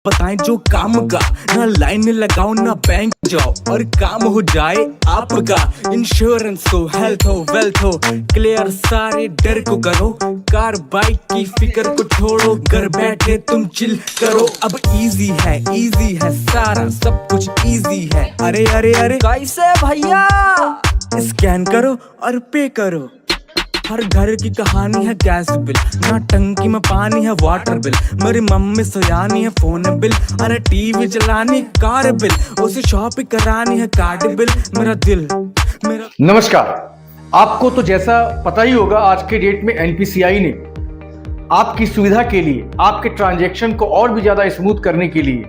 बताएं जो काम का, ना लाइन लगाओ ना बैंक जाओ और काम हो जाए आपका। इंश्योरेंस हो, हेल्थ हो, वेल्थ हो, क्लियर सारे डर को करो। कार बाइक की फिक्र को छोड़ो, घर बैठे तुम चिल करो। अब इजी है सारा सब कुछ इजी है। अरे अरे अरे कैसे भैया? स्कैन करो और पे करो। हर घर की कहानी है गैस बिल, ना टंकी में पानी है वाटर बिल। मेरी मम्मी सोयानी है फोन बिल, अरे टीवी चलानी कार बिल, उसे शॉपिंग करानी है कार्ड बिल। मेरा दिल मेरा नमस्कार। आपको तो जैसा पता ही होगा, आज के डेट में एनपीसीआई ने आपकी सुविधा के लिए, आपके ट्रांजैक्शन को और भी ज्यादा स्मूथ करने के लिए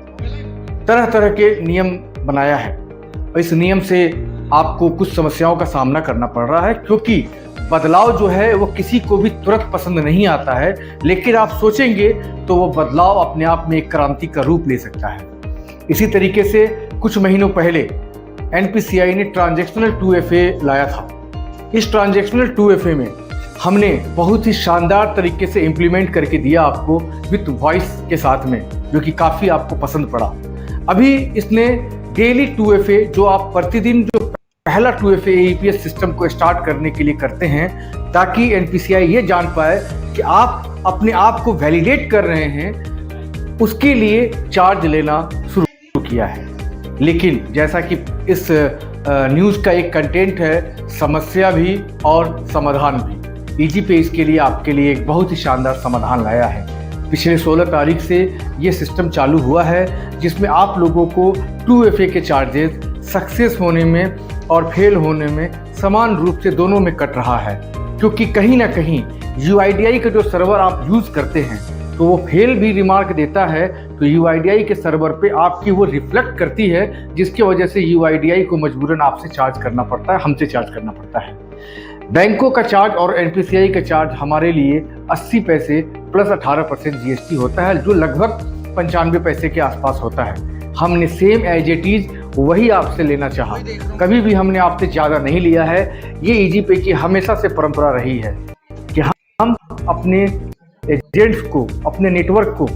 तरह तरह के नियम बनाया है। इस नियम से आपको कुछ समस्याओं का सामना करना पड़ रहा है, क्योंकि बदलाव जो है वो किसी को भी तुरंत पसंद नहीं आता है, लेकिन आप सोचेंगे तो वो बदलाव अपने आप में एक क्रांति का रूप ले सकता है। इसी तरीके से कुछ महीनों पहले एनपीसीआई ने ट्रांजैक्शनल 2FA लाया था। इस ट्रांजैक्शनल 2FA में हमने बहुत ही शानदार तरीके से इम्प्लीमेंट करके दिया आपको विद वॉइस के साथ में, जो कि काफ़ी आपको पसंद पड़ा। अभी इसने डेली 2FA, जो आप प्रतिदिन जो पहला 2FA AEPS सिस्टम को स्टार्ट करने के लिए करते हैं, ताकि एनपीसीआई ये जान पाए कि आप अपने आप को वैलिडेट कर रहे हैं, उसके लिए चार्ज लेना शुरू किया है। लेकिन जैसा कि इस न्यूज़ का एक कंटेंट है, समस्या भी और समाधान भी, ईजीपे इसके लिए आपके लिए एक बहुत ही शानदार समाधान लाया है। पिछले 16 तारीख से ये सिस्टम चालू हुआ है, जिसमें आप लोगों को 2FA के चार्जेस सक्सेस होने में और फेल होने में समान रूप से दोनों में कट रहा है। क्योंकि कहीं ना कहीं UIDAI का जो सर्वर आप यूज़ करते हैं, तो वो फेल भी रिमार्क देता है, तो UIDAI के सर्वर पे आपकी वो रिफ्लेक्ट करती है, जिसकी वजह से UIDAI को मजबूरन आपसे चार्ज करना पड़ता है, हमसे चार्ज करना पड़ता है। बैंकों का चार्ज और एनपीसीआई का चार्ज हमारे लिए 80 पैसे प्लस 18% GST होता है, जो लगभग 95 पैसे के आसपास होता है। हमने सेम एज इट इज वही आपसे लेना चाहा, कभी भी हमने आपसे ज़्यादा नहीं लिया है। ये ईजीपे की हमेशा से परंपरा रही है कि हम अपने एजेंट्स को, अपने नेटवर्क को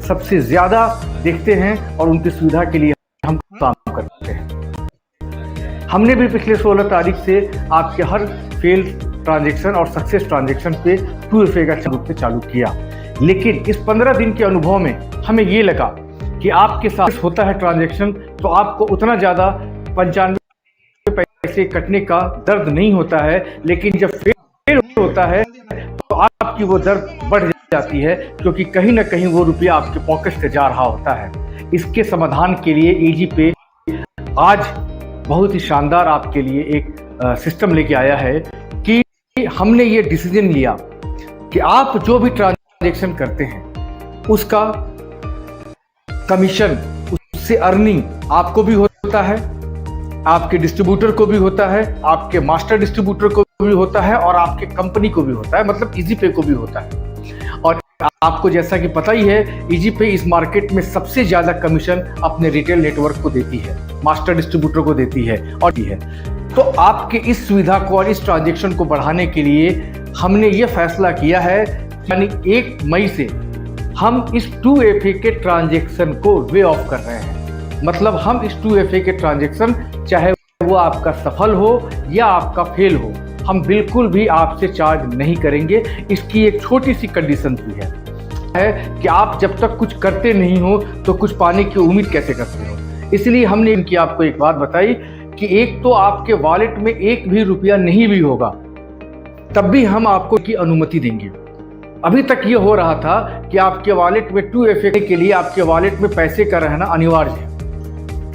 सबसे ज़्यादा देखते हैं और उनकी सुविधा के लिए हम काम करते हैं। हमने भी पिछले 16 तारीख से आपके हर फेल ट्रांजैक्शन और सक्सेस ट्रांजैक्शन पे 2FA का रूप से चालू किया। लेकिन इस 15 दिन के अनुभव में हमें ये लगा कि आपके साथ होता है ट्रांजैक्शन, तो आपको उतना ज़्यादा 95 पैसे कटने का दर्द नहीं होता है। लेकिन जब फेल होता है तो आपकी वो दर्द बढ़ जाती है, क्योंकि कहीं ना कहीं वो रुपया आपके पॉकेट से जा रहा होता है। इसके समाधान के लिए ईजीपे आज बहुत ही शानदार आपके लिए एक सिस्टम लेके आया है कि हमने ये डिसीजन लिया कि आप जो भी ट्रांजैक्शन करते हैं, उसका कमीशन, उससे अर्निंग आपको भी होता है, आपके डिस्ट्रीब्यूटर को भी होता है, आपके मास्टर डिस्ट्रीब्यूटर को भी होता है, और आपके कंपनी को भी होता है, मतलब ईजीपे को भी होता है। और आपको जैसा कि पता ही है, ईजीपे इस मार्केट में सबसे ज्यादा कमीशन अपने रिटेल नेटवर्क को देती है, मास्टर डिस्ट्रीब्यूटर को देती है और दी है। तो आपके इस सुविधा को और इस ट्रांजैक्शन को बढ़ाने के लिए हमने ये फैसला किया है, यानी 1 मई से हम इस 2FA के ट्रांजैक्शन को वे ऑफ कर रहे हैं। मतलब हम इस 2FA के ट्रांजैक्शन, चाहे वो आपका सफल हो या आपका फेल हो, हम बिल्कुल भी आपसे चार्ज नहीं करेंगे। इसकी एक छोटी सी कंडीशन भी है कि आप जब तक कुछ करते नहीं हो तो कुछ पाने की उम्मीद कैसे करते हो। इसलिए हमने इनकी आपको एक बात बताई कि एक तो आपके वॉलेट में एक भी रुपया नहीं भी होगा, तब भी हम आपको की अनुमति देंगे। अभी तक ये हो रहा था कि आपके वॉलेट में 2FA के लिए आपके वॉलेट में पैसे का रहना अनिवार्य है,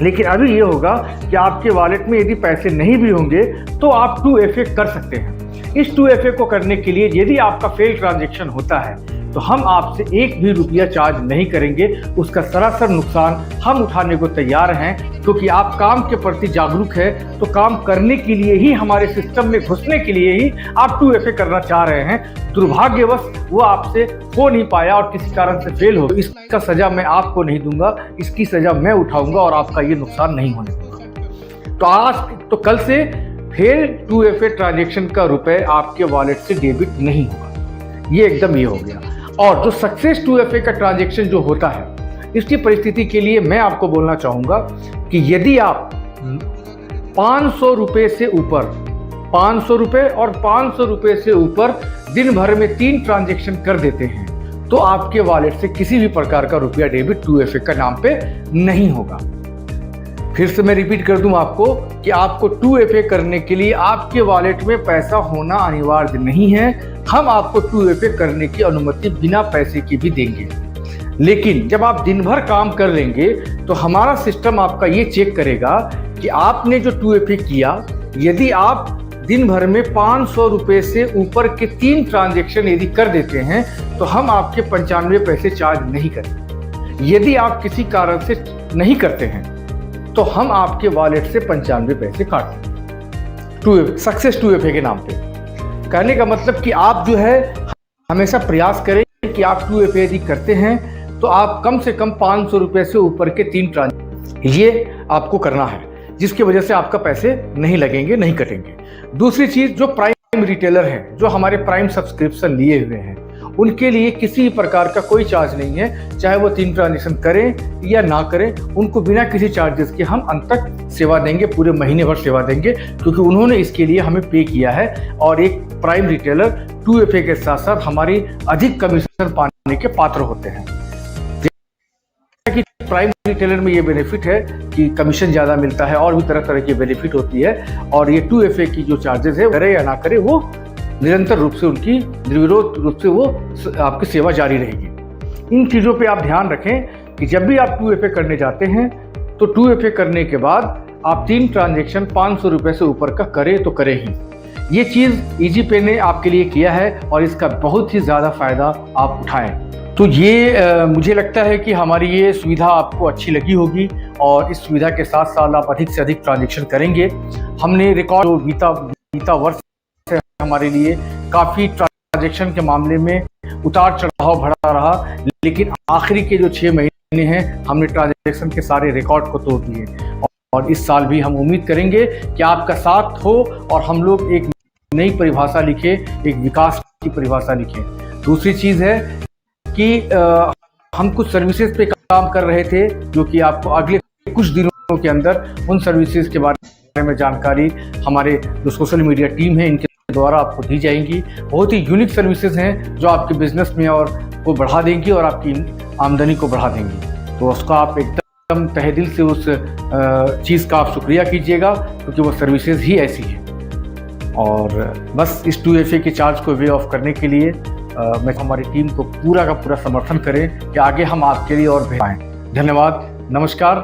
लेकिन अभी ये होगा कि आपके वॉलेट में यदि पैसे नहीं भी होंगे तो आप 2FA कर सकते हैं। इस 2FA को करने के लिए यदि आपका फेल ट्रांजैक्शन होता है, तो हम आपसे एक भी रुपया चार्ज नहीं करेंगे। उसका सरासर नुकसान हम उठाने को तैयार हैं, क्योंकि आप काम के प्रति जागरूक है, तो काम करने के लिए ही, हमारे सिस्टम में घुसने के लिए ही आप 2FA करना चाह रहे हैं। दुर्भाग्यवश वो आपसे हो नहीं पाया और किसी कारण से फेल हो, इसका सजा मैं आपको नहीं दूंगा, इसकी सजा मैं उठाऊंगा और आपका ये नुकसान नहीं होने दूंगा। तो आज तो कल से फेल 2FA ट्रांजैक्शन का रुपए आपके वॉलेट से डेबिट नहीं होगा, ये एकदम ये हो गया। और जो सक्सेस 2FA का ट्रांजैक्शन जो होता है, इसकी परिस्थिति के लिए मैं आपको बोलना चाहूँगा कि यदि आप 500 रुपये से ऊपर 500 रुपये और 500 रुपये से ऊपर दिन भर में 3 ट्रांजैक्शन कर देते हैं तो आपके वॉलेट से किसी भी प्रकार का रुपया डेबिट 2FA का नाम पे नहीं होगा। फिर से मैं रिपीट कर दूं आपको कि आपको 2FA करने के लिए आपके वॉलेट में पैसा होना अनिवार्य नहीं है। हम आपको 2FA करने की अनुमति बिना पैसे की भी देंगे, लेकिन जब आप दिन भर काम कर लेंगे तो हमारा सिस्टम आपका ये चेक करेगा कि आपने जो 2FA किया, यदि आप दिन भर में 500 रुपये से ऊपर के 3 ट्रांजैक्शन यदि कर देते हैं तो हम आपके 95 पैसे चार्ज नहीं करेंगे। यदि आप किसी कारण से नहीं करते हैं तो हम आपके वॉलेट से 95 पैसे काटते हैं सक्सेस 2FA के नाम पे। कहने का मतलब कि आप जो है हमेशा प्रयास करें कि आप 2FA यदि करते हैं तो आप कम से कम 500 रुपये से ऊपर के 3 ट्रांजैक्शन ये आपको करना है, जिसकी वजह से आपका पैसे नहीं लगेंगे, नहीं कटेंगे। दूसरी चीज, जो प्राइम रिटेलर हैं, जो हमारे प्राइम सब्सक्रिप्शन लिए हुए हैं, उनके लिए किसी प्रकार का कोई चार्ज नहीं है। चाहे वो 3 ट्रांजेक्शन करें या ना करें, उनको बिना किसी चार्जेस के हम अंत तक सेवा देंगे, पूरे महीने भर सेवा देंगे, क्योंकि उन्होंने इसके लिए हमें पे किया है। और एक प्राइम रिटेलर 2FA के साथ साथ हमारी अधिक कमीशन पाने के पात्र होते हैं। कि प्राइम रिटेलर में ये बेनिफिट है कि कमीशन ज़्यादा मिलता है और भी तरह तरह की बेनिफिट होती है। और ये 2FA की जो चार्जेस है, करे या ना करे, वो निरंतर रूप से उनकी निर्विरोध रूप से वो आपकी सेवा जारी रहेगी। इन चीज़ों पे आप ध्यान रखें कि जब भी आप 2FA करने जाते हैं तो 2FA करने के बाद आप 3 ट्रांजेक्शन 500 रुपये से ऊपर का करें तो करें ही। ये चीज़ EasyPay ने आपके लिए किया है और इसका बहुत ही ज़्यादा फ़ायदा आप उठाएं। तो ये मुझे लगता है कि हमारी ये सुविधा आपको अच्छी लगी होगी और इस सुविधा के साथ साथ आप अधिक से अधिक ट्रांजैक्शन करेंगे। हमने रिकॉर्ड जो बीता वर्ष है हमारे लिए काफ़ी ट्रांजैक्शन के मामले में उतार चढ़ाव भरा रहा, लेकिन आखिरी के जो 6 महीने हैं हमने ट्रांजैक्शन के सारे रिकॉर्ड को तोड़ दिए। और इस साल भी हम उम्मीद करेंगे कि आपका साथ हो और हम लोग एक नई परिभाषा लिखे, एक विकास की परिभाषा लिखें। दूसरी चीज़ है कि हम कुछ सर्विसेज पे काम कर रहे थे, जो कि आपको अगले कुछ दिनों के अंदर उन सर्विसेज के बारे में जानकारी हमारे जो सोशल मीडिया टीम है इनके द्वारा आपको दी जाएंगी। बहुत ही यूनिक सर्विसेज हैं जो आपके बिजनेस में और को बढ़ा देंगी और आपकी आमदनी को बढ़ा देंगी। तो उसका आप एकदम तहे दिल से उस चीज़ का आप शुक्रिया कीजिएगा, क्योंकि वो सर्विसेज ही ऐसी है। और बस इस 2FA के चार्ज को वे ऑफ करने के लिए मैं हमारी टीम को पूरा का पूरा समर्थन करें कि आगे हम आपके लिए और पाएं। धन्यवाद, नमस्कार।